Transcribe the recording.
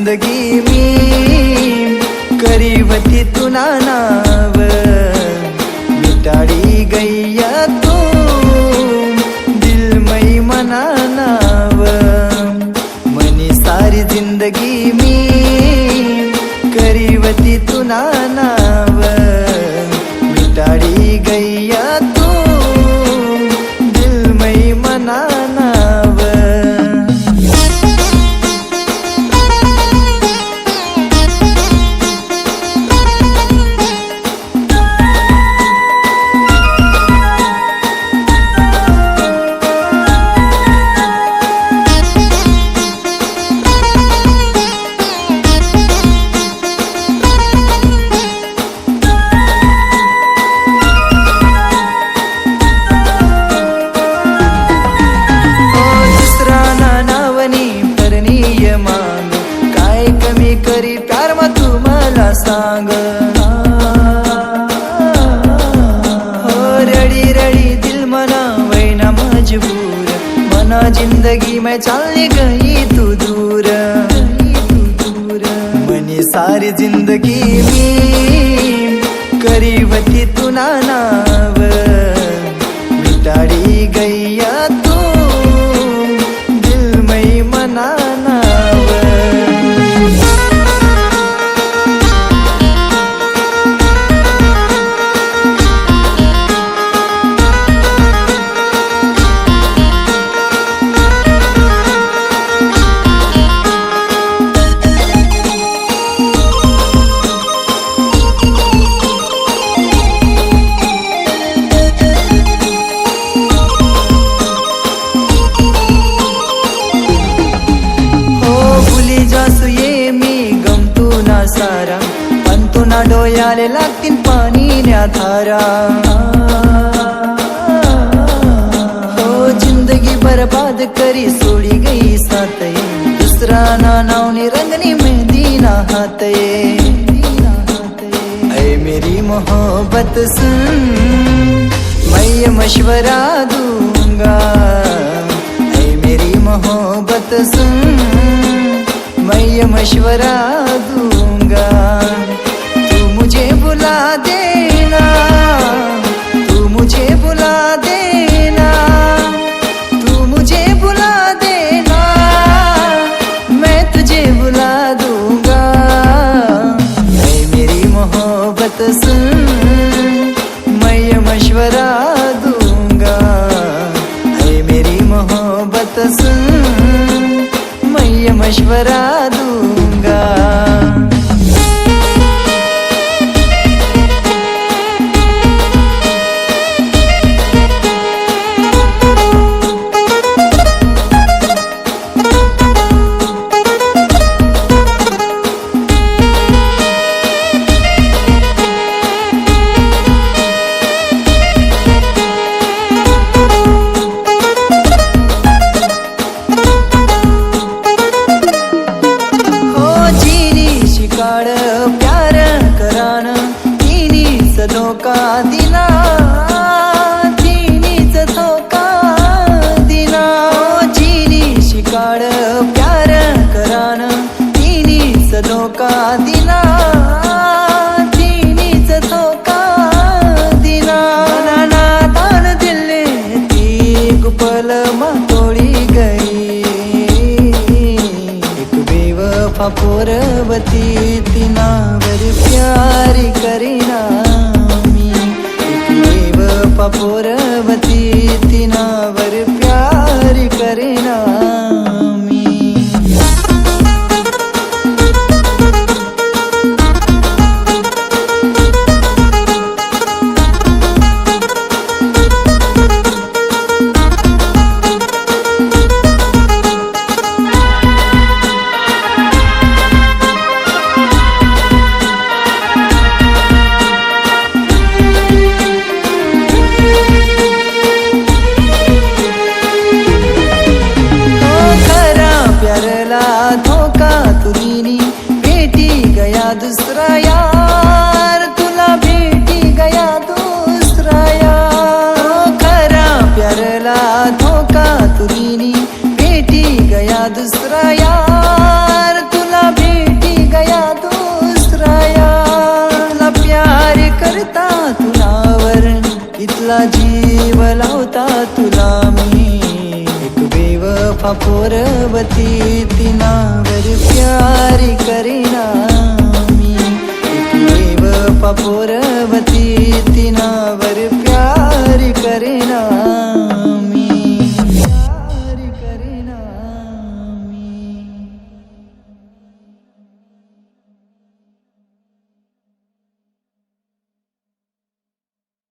जिंदगी मी करीवती तुना नाव मिटाड़ी गैया तू दिल मई मना नाव मनी सारी जिंदगी मी करीवती तुना नाव मिटाड़ी गैया तू दिल मई मना नाव करी प्यार मा तू मला सांग हो रडी रडी दिल मना वैना मजबूर मना जिंदगी में चलने गई तू दूर मनी सारी जिंदगी मी करीवती तू ना नाव मिटाड़ी गैया तू दिल मई मना नाव सारा पण तू ना डोयाले लागतीन पाणी न्या धारा हो जिंदगी बर्बाद करी सोडी गई साथ दुसरा ना नावनी रंगनी मेहंदी ना हाथ ऐ मेरी मोहब्बत सुन मैं ये मशवरा दूंगा ऐ मेरी मोहब्बत सुन मैं ये मशवरा दूंगा तू मुझे बुला देना तू मुझे बुला देना तू मुझे बुला देना मैं तुझे बुला दूंगा ऐ मेरी मोहब्बत सुन मैं ये मशवरा दूंगा ऐ मेरी मोहब्बत सुन मैं ये मशवरा दूंगा प्यार करान तिनीच धोका दिना तिनीच धोका दिना जिनी शिकाड प्यार करान तिनीच धोका दिना तिनीच धोका दिना नाना तान दिले ती गुपल मा तोड़ी गई एक बेवफा पोरवती तिनावर प्यार करीना मी एक बेवफा पोरवती तिनावर प्यार करीना मी धोका तुरीनी भेटी गया दूसरा यार तुला भेटी गया दूसरा यार खरा प्यारला धोका तुरीनी भेटी गया दूसरा यार तुला भेटी पोरवती तिनावर प्यार करीना मी एक बेवफा पोर